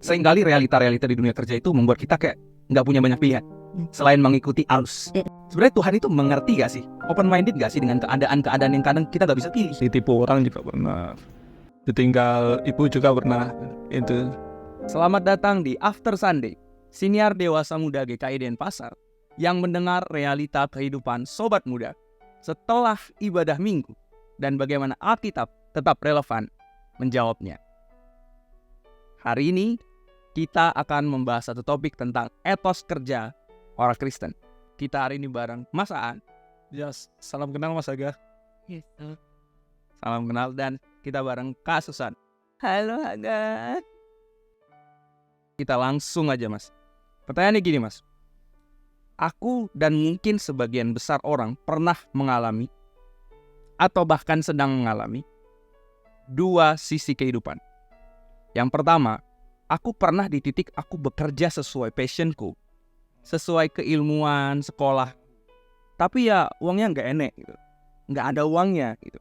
Seringkali realita-realita di dunia kerja itu membuat kita kayak nggak punya banyak pilihan selain mengikuti arus. Sebenarnya Tuhan itu mengerti gak sih? Open minded gak sih dengan keadaan-keadaan yang kadang kita nggak bisa pilih? Ditipu orang juga pernah, ditinggal ibu juga pernah. Itu Selamat datang di After Sunday, siniar dewasa muda GKI Denpasar yang mendengar realita kehidupan sobat muda setelah ibadah minggu dan bagaimana Alkitab tetap relevan menjawabnya. Hari ini kita akan membahas satu topik tentang etos kerja orang Kristen. Kita hari ini bareng Mas Aan. ya, salam kenal Mas Aga. Salam kenal, dan kita bareng Kak Susan. Halo Aga. Kita langsung aja Mas. Pertanyaannya gini Mas. Aku dan mungkin sebagian besar orang pernah mengalami atau bahkan sedang mengalami dua sisi kehidupan. Yang pertama, aku pernah di titik aku bekerja sesuai passionku, sesuai keilmuan, sekolah. Tapi ya uangnya nggak enak gitu. Nggak ada uangnya gitu.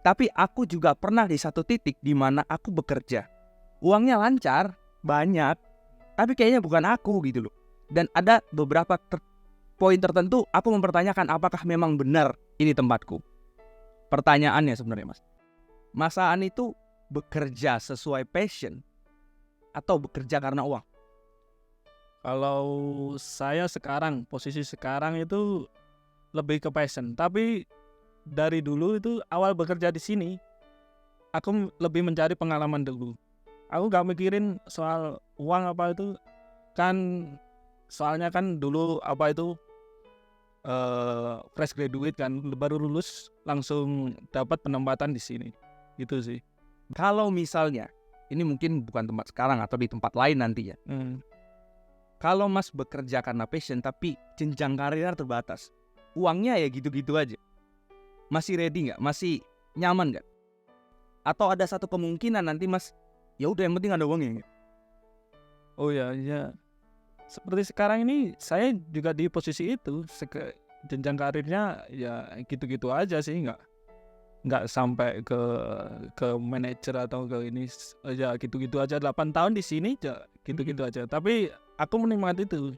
Tapi aku juga pernah di satu titik di mana aku bekerja. Uangnya lancar, banyak, tapi kayaknya bukan aku gitu loh. Dan ada beberapa poin tertentu aku mempertanyakan apakah memang benar ini tempatku. Pertanyaannya sebenarnya Mas Aan itu bekerja sesuai passion atau bekerja karena uang? Kalau saya sekarang, posisi sekarang itu lebih ke passion. Tapi dari dulu itu awal bekerja di sini, aku lebih mencari pengalaman dulu. Aku gak mikirin soal uang apa itu, kan soalnya kan dulu apa itu fresh graduate kan, baru lulus langsung dapat penempatan di sini. Gitu sih. Kalau misalnya, ini mungkin bukan tempat sekarang atau di tempat lain nantinya. Kalau Mas bekerja karena passion tapi jenjang karirnya terbatas, uangnya ya gitu-gitu aja, masih ready nggak? Masih nyaman nggak? Atau ada satu kemungkinan nanti Mas, ya udah yang penting ada uangnya. Oh ya, seperti sekarang ini saya juga di posisi itu. Jenjang karirnya ya gitu-gitu aja sih, nggak sampai ke manajer atau ke ini, ya gitu-gitu aja. 8 tahun di sini ya gitu-gitu aja. Tapi aku menikmati itu.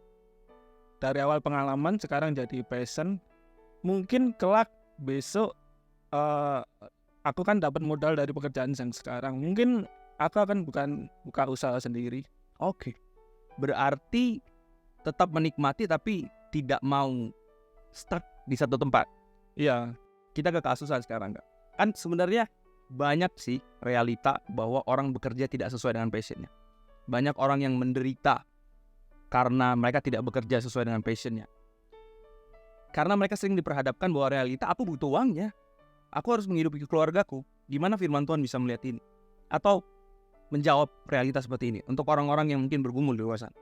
Dari awal pengalaman sekarang jadi passion. Mungkin kelak besok aku kan dapat modal dari pekerjaan yang sekarang. Mungkin aku akan buka usaha sendiri. Oke. Berarti tetap menikmati tapi tidak mau stuck di satu tempat. Iya. Kita ke kasusan sekarang Kak. Kan sebenarnya banyak sih realita bahwa orang bekerja tidak sesuai dengan passionnya. Banyak orang yang menderita karena mereka tidak bekerja sesuai dengan passionnya. Karena mereka sering diperhadapkan bahwa realita, aku butuh uangnya, aku harus menghidupi keluargaku. Gimana firman Tuhan bisa melihat ini? Atau menjawab realita seperti ini untuk orang-orang yang mungkin bergumul di luar sana?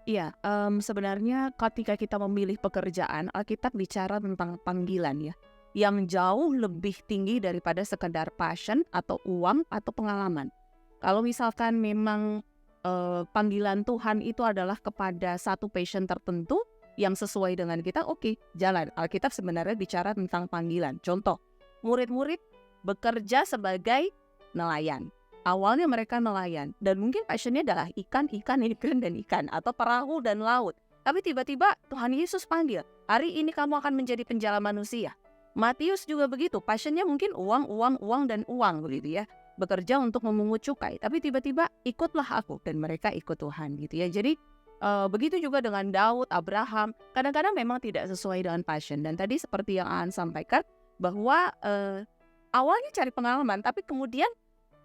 Iya, sebenarnya ketika kita memilih pekerjaan, Alkitab bicara tentang panggilan ya, yang jauh lebih tinggi daripada sekedar passion atau uang atau pengalaman. Kalau misalkan memang panggilan Tuhan itu adalah kepada satu passion tertentu yang sesuai dengan kita, oke, jalan. Alkitab sebenarnya bicara tentang panggilan. Contoh, murid-murid bekerja sebagai nelayan. Awalnya mereka nelayan dan mungkin passionnya adalah ikan, dan ikan atau perahu dan laut. Tapi tiba-tiba Tuhan Yesus panggil, hari ini kamu akan menjadi penjala manusia. Matius juga begitu, passionnya mungkin uang dan uang begitu ya. Bekerja untuk memungut cukai, tapi tiba-tiba ikutlah aku, dan mereka ikut Tuhan gitu ya. Jadi begitu juga dengan Daud, Abraham, kadang-kadang memang tidak sesuai dengan passion. Dan tadi seperti yang Aan sampaikan bahwa awalnya cari pengalaman, tapi kemudian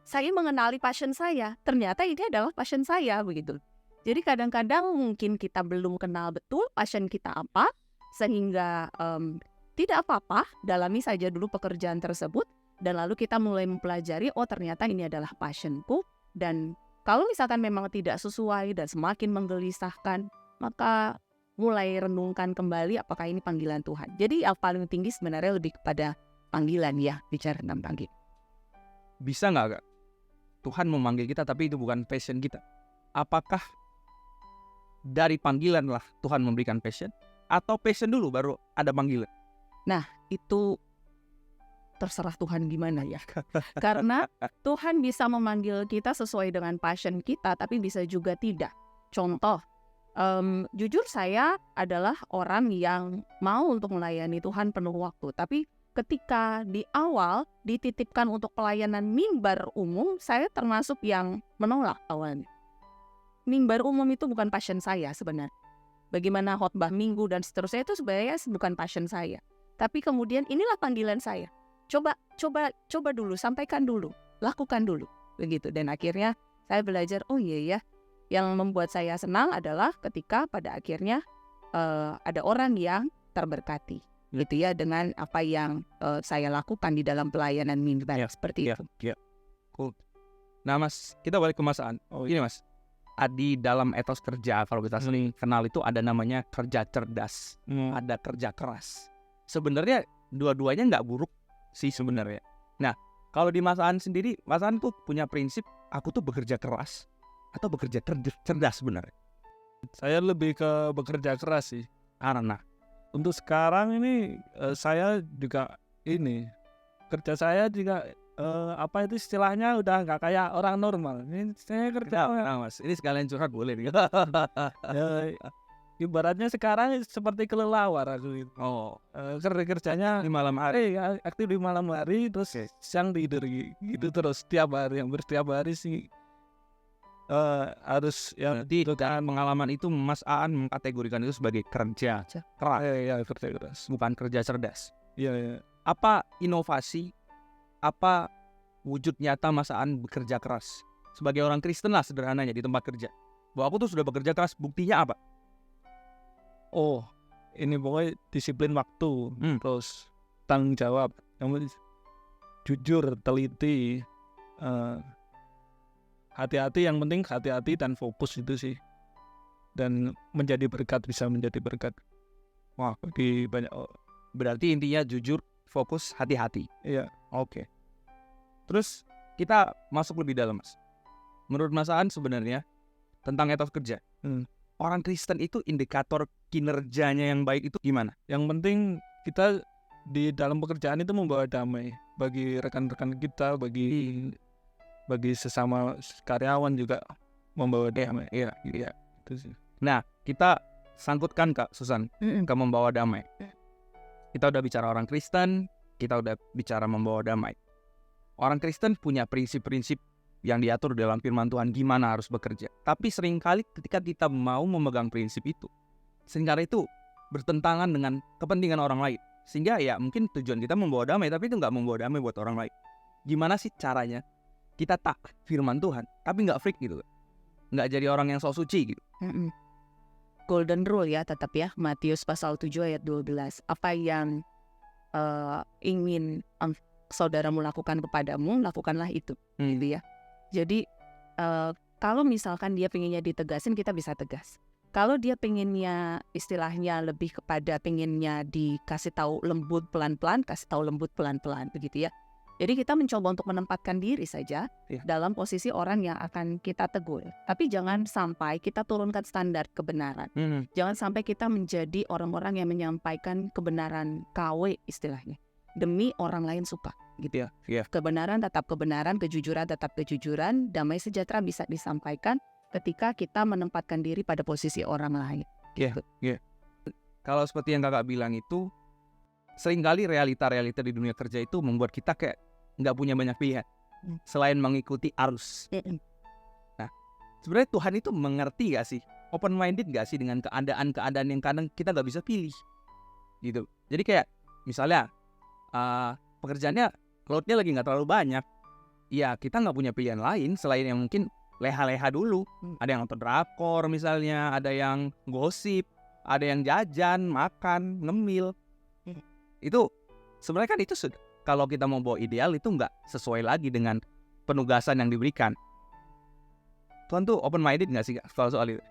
saya mengenali passion saya, ternyata ini adalah passion saya begitu. Jadi kadang-kadang mungkin kita belum kenal betul passion kita apa, sehingga tidak apa-apa, dalami saja dulu pekerjaan tersebut, dan lalu kita mulai mempelajari, oh ternyata ini adalah passionku, dan kalau misalkan memang tidak sesuai dan semakin menggelisahkan, maka mulai renungkan kembali apakah ini panggilan Tuhan. Jadi yang paling tinggi sebenarnya lebih kepada panggilan ya, bicara tentang panggilan. Bisa nggak Kak? Tuhan memanggil kita tapi itu bukan passion kita. Apakah dari panggilan lah Tuhan memberikan passion, atau passion dulu baru ada panggilan? Nah, itu terserah Tuhan gimana ya. Karena Tuhan bisa memanggil kita sesuai dengan passion kita, tapi bisa juga tidak. Contoh, jujur saya adalah orang yang mau untuk melayani Tuhan penuh waktu, tapi ketika di awal dititipkan untuk pelayanan mimbar umum, saya termasuk yang menolak awalnya. Mimbar umum itu bukan passion saya sebenarnya. Bagaimana khotbah minggu dan seterusnya itu sebenarnya bukan passion saya. Tapi kemudian inilah panggilan saya. Coba dulu, sampaikan dulu, lakukan dulu, begitu. Dan akhirnya saya belajar, oh iya ya, yang membuat saya senang adalah ketika pada akhirnya ada orang yang terberkati, gitu ya, dengan apa yang saya lakukan di dalam pelayanan mimbar seperti itu. Ya. Cool. Nah Mas, kita balik ke Mas Aan. Ini Mas, di dalam etos kerja kalau kita sering kenal itu ada namanya kerja cerdas, ada kerja keras. Sebenarnya dua-duanya nggak buruk sih sebenarnya. Nah, kalau di Mas Aan sendiri, Mas Aan tuh punya prinsip aku tuh bekerja keras atau bekerja cerdas sebenarnya. Saya lebih ke bekerja keras sih. Karena Untuk sekarang ini saya juga kerja saya juga apa itu istilahnya udah nggak kayak orang normal. Ini saya kerja Mas, ini sekalian curhat boleh nih. ya, ibaratnya sekarang seperti kelelawar aku itu. Kerjanya Di malam hari. aktif di malam hari terus siang tidur gitu terus setiap hari, hampir setiap hari sih harus Berarti dalam pengalaman itu Mas Aan mengkategorikan itu sebagai kerja keras, kerja keras. bukan kerja cerdas. Iya. Apa inovasi, apa wujud nyata Mas Aan bekerja keras sebagai orang Kristen lah sederhananya di tempat kerja? Bahwa aku tuh sudah bekerja keras, buktinya apa? Oh, ini pokoknya disiplin waktu, terus tanggung jawab, kamu jujur, teliti, hati-hati, yang penting hati-hati dan fokus itu sih. Dan menjadi berkat, bisa menjadi berkat. Wah, bagi banyak. Berarti intinya jujur, fokus, hati-hati. Iya. Oke. Terus kita masuk lebih dalam Mas. Menurut Mas Aan sebenarnya tentang etos kerja, orang Kristen itu indikator kinerjanya yang baik itu gimana? Yang penting kita di dalam pekerjaan itu membawa damai bagi rekan-rekan kita, bagi sesama karyawan juga membawa damai. Iya. Itu sih. Nah, kita sangkutkan Kak Susan ke membawa damai. Kita udah bicara orang Kristen, kita udah bicara membawa damai. Orang Kristen punya prinsip-prinsip yang diatur dalam firman Tuhan gimana harus bekerja. Tapi seringkali ketika kita mau memegang prinsip itu, seringkali itu bertentangan dengan kepentingan orang lain. Sehingga ya mungkin tujuan kita membawa damai, tapi itu nggak membawa damai buat orang lain. Gimana sih caranya kita taat firman Tuhan, tapi nggak freak gitu, nggak jadi orang yang sok suci gitu. Golden rule ya tetap ya, Matius pasal 7 ayat 12. Apa yang ingin saudaramu lakukan kepadamu, lakukanlah itu, gitu ya. Jadi kalau misalkan dia pengennya ditegasin, kita bisa tegas. Kalau dia pengennya istilahnya lebih kepada pengennya dikasih tahu lembut pelan-pelan, kasih tahu lembut pelan-pelan begitu ya. Jadi kita mencoba untuk menempatkan diri saja dalam posisi orang yang akan kita tegur. Tapi jangan sampai kita turunkan standar kebenaran. Jangan sampai kita menjadi orang-orang yang menyampaikan kebenaran KW istilahnya, demi orang lain suka gitu ya. Kebenaran tetap kebenaran, kejujuran tetap kejujuran, damai sejahtera bisa disampaikan ketika kita menempatkan diri pada posisi orang lain. Kalau seperti yang kakak bilang itu, seringkali realita-realita di dunia kerja itu membuat kita kayak nggak punya banyak pilihan selain mengikuti arus. Nah, sebenarnya Tuhan itu mengerti gak sih, open minded gak sih dengan keadaan-keadaan yang kadang kita nggak bisa pilih gitu. Jadi kayak misalnya pekerjaannya loadnya lagi nggak terlalu banyak, ya kita nggak punya pilihan lain selain yang mungkin leha-leha dulu. Ada yang nonton drakor misalnya, ada yang gosip, ada yang jajan, makan, ngemil. Itu sebenarnya kan itu kalau kita mau bawa ideal itu nggak sesuai lagi dengan penugasan yang diberikan. Tuhan tuh open minded nggak sih soal itu?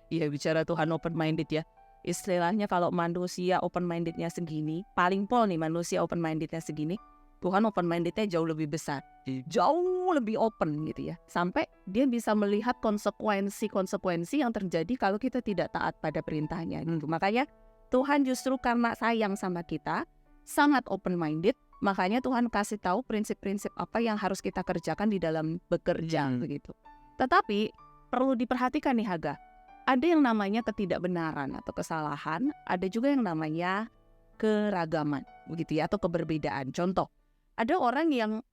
Iya, bicara Tuhan open minded ya. Istilahnya kalau manusia open mindednya segini, paling pol nih manusia open mindednya segini, Tuhan open mindednya jauh lebih besar, jauh lebih open gitu ya. Sampai dia bisa melihat konsekuensi yang terjadi kalau kita tidak taat pada perintahnya gitu. Makanya Tuhan justru karena sayang sama kita, sangat open minded, Makanya Tuhan kasih tahu prinsip-prinsip apa yang harus kita kerjakan di dalam bekerja begitu. Tetapi perlu diperhatikan nih Haga. Ada yang namanya ketidakbenaran atau kesalahan, ada juga yang namanya keragaman begitu ya, atau keberbedaan. Contoh, ada orang yang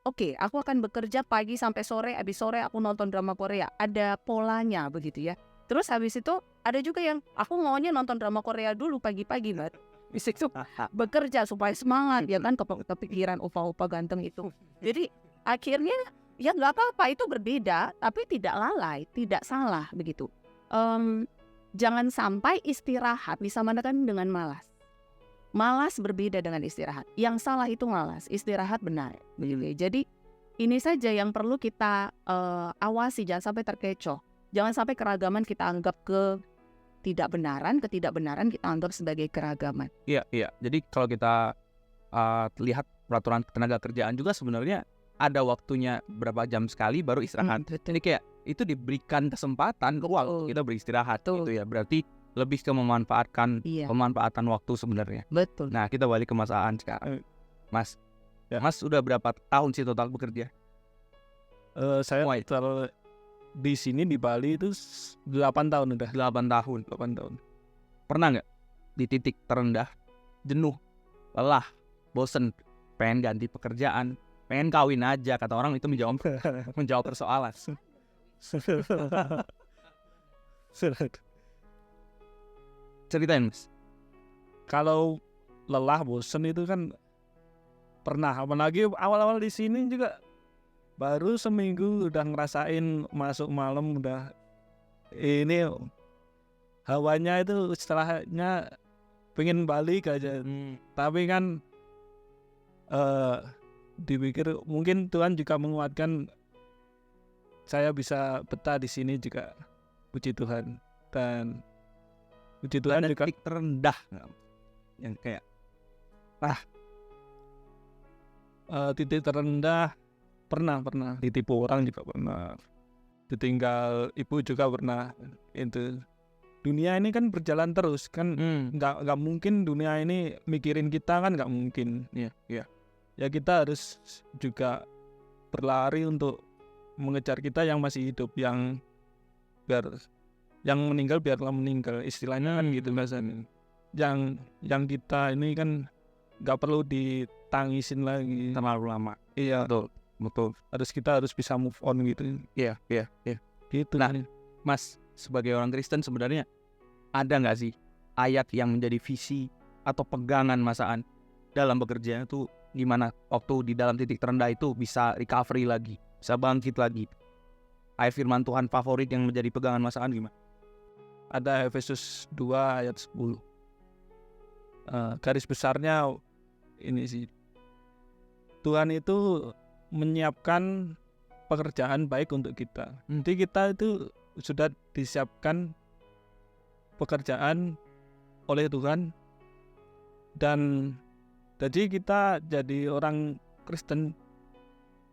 oke, aku akan bekerja pagi sampai sore, habis sore aku nonton drama Korea. Ada polanya begitu ya. Terus habis itu ada juga yang aku maunya nonton drama Korea dulu pagi-pagi, Mbak. Habis itu bekerja supaya semangat ya kan, kepikiran opa-opa ganteng itu. Jadi akhirnya ya nggak apa-apa, itu berbeda tapi tidak lalai, tidak salah begitu. Jangan sampai istirahat disamakan dengan malas. Malas berbeda dengan istirahat. Yang salah itu malas, istirahat benar. Jadi ini saja yang perlu kita awasi, jangan sampai terkecoh. Jangan sampai keragaman kita anggap ketidakbenaran kita anggap sebagai keragaman. Iya. Jadi kalau kita lihat peraturan ketenaga kerjaan juga sebenarnya ada waktunya berapa jam sekali baru istirahat. Jadi kayak itu diberikan kesempatan ruang kita beristirahat gitu ya. Berarti lebih ke memanfaatkan pemanfaatan waktu sebenarnya. Betul. Nah, kita balik ke Mas Aan sekarang. Mas, Mas udah berapa tahun sih total bekerja? Saya di sini di Bali itu 8 tahun udah. 8 tahun. Pernah nggak di titik terendah, jenuh, lelah, bosen, pengen ganti pekerjaan, pengen kawin aja, kata orang itu menjawab persoalan. Ceritain Mas. Kalau lelah, bosen itu kan pernah. Apalagi awal-awal di sini juga baru seminggu udah ngerasain masuk malam udah ini hawanya itu istilahnya pengen balik aja. Tapi kan dipikir mungkin Tuhan juga menguatkan saya bisa betah di sini juga, puji Tuhan. Dan puji Tuhan juga titik terendah yang kayak titik terendah pernah ditipu orang juga pernah, ditinggal ibu juga pernah. Itu dunia ini kan berjalan terus kan, nggak mungkin dunia ini mikirin kita kan, nggak mungkin. Iya. Ya kita harus juga berlari untuk mengejar kita yang masih hidup, yang meninggal biarlah meninggal, istilahnya kan gitu bahasanya. Yang kita ini kan nggak perlu ditangisin lagi terlalu lama. Iya, Betul. kita harus bisa move on gitu. Iya. Gitu. Nah, Mas sebagai orang Kristen sebenarnya ada nggak sih ayat yang menjadi visi atau pegangan Mas Aan dalam bekerja itu, gimana waktu di dalam titik terendah itu bisa recovery lagi, bisa bangkit lagi? Ayat firman Tuhan favorit yang menjadi pegangan Mas Aan gimana? Ada Efesus 2 ayat 10. Garis besarnya ini sih, Tuhan itu menyiapkan pekerjaan baik untuk kita. Jadi kita itu sudah disiapkan pekerjaan oleh Tuhan, dan jadi kita jadi orang Kristen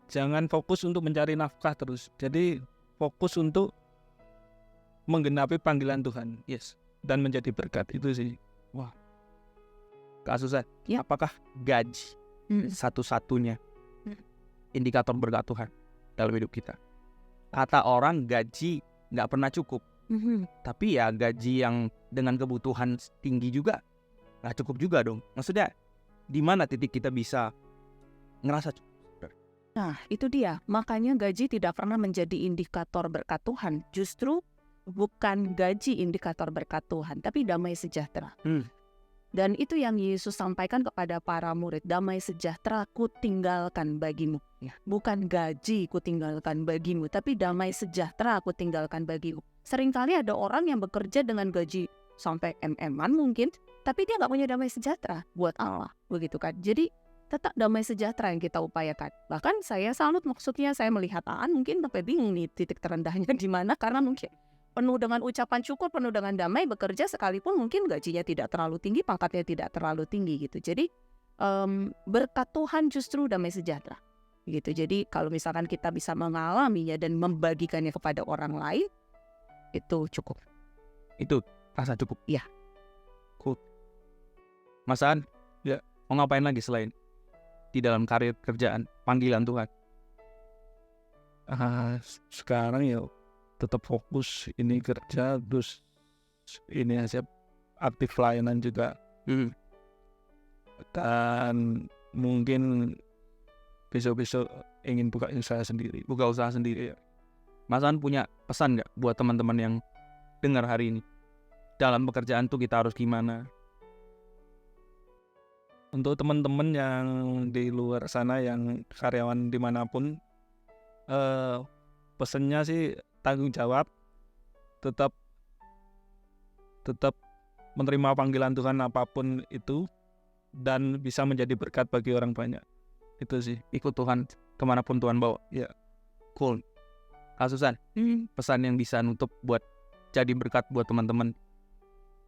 jangan fokus untuk mencari nafkah terus. Jadi fokus untuk menggenapi panggilan Tuhan. Yes. Dan menjadi berkat. Itu sih. Wah. Kak Susan, Ya. apakah gaji satu-satunya indikator berkat Tuhan dalam hidup kita? Kata orang gaji nggak pernah cukup. Tapi ya gaji yang dengan kebutuhan tinggi juga nggak cukup juga dong. Maksudnya di mana titik kita bisa ngerasa cukup? Nah, itu dia. Makanya gaji tidak pernah menjadi indikator berkat Tuhan. Justru bukan gaji indikator berkat Tuhan, tapi damai sejahtera. Dan itu yang Yesus sampaikan kepada para murid. Damai sejahtera ku tinggalkan bagimu. Bukan gaji ku tinggalkan bagimu, tapi damai sejahtera ku tinggalkan bagimu. Seringkali ada orang yang bekerja dengan gaji sampai MM-an mungkin, tapi dia nggak punya damai sejahtera. Buat Allah, begitu kan? Jadi tetap damai sejahtera yang kita upayakan. Bahkan saya salut, maksudnya saya melihat Aan mungkin sampai bingung nih titik terendahnya di mana, karena mungkin penuh dengan ucapan syukur, penuh dengan damai, bekerja sekalipun mungkin gajinya tidak terlalu tinggi, pangkatnya tidak terlalu tinggi gitu. Jadi berkat Tuhan justru damai sejahtera gitu. Jadi kalau misalkan kita bisa mengalaminya dan membagikannya kepada orang lain, itu cukup. Itu rasa cukup. Iya. Cool. Mas Aan, ya, mau ngapain lagi selain di dalam karir kerjaan panggilan Tuhan? Sekarang ya tetap fokus ini kerja, terus ini aja aktif layanan juga, dan mungkin besok-besok ingin buka usaha sendiri. Buka usaha sendiri. Mas An punya pesan nggak buat teman-teman yang dengar hari ini? Dalam pekerjaan tuh kita harus gimana? Untuk teman-teman yang di luar sana yang karyawan dimanapun, pesannya sih tanggung jawab, tetap menerima panggilan Tuhan apapun itu, dan bisa menjadi berkat bagi orang banyak. Itu sih. Ikut Tuhan kemanapun Tuhan bawa. Ya. Cool. Kak Susan, pesan yang bisa nutup buat jadi berkat buat teman-teman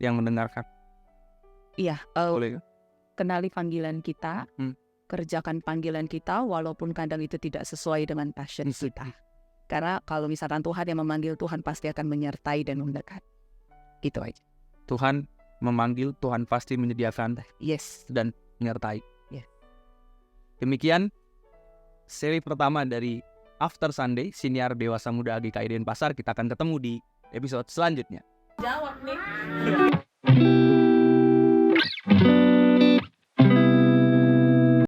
yang mendengarkan. Iya, Boleh kan? kenali panggilan kita, kerjakan panggilan kita walaupun kadang itu tidak sesuai dengan passion kita. Karena kalau misalkan Tuhan yang memanggil, Tuhan pasti akan menyertai dan mendekat. Gitu aja. Tuhan memanggil, Tuhan pasti menyediakan Yes. dan menyertai. Yes. Demikian seri pertama dari After Sunday Siniar Dewasa Muda AGKI Denpasar. Kita akan ketemu di episode selanjutnya. Jawab nih.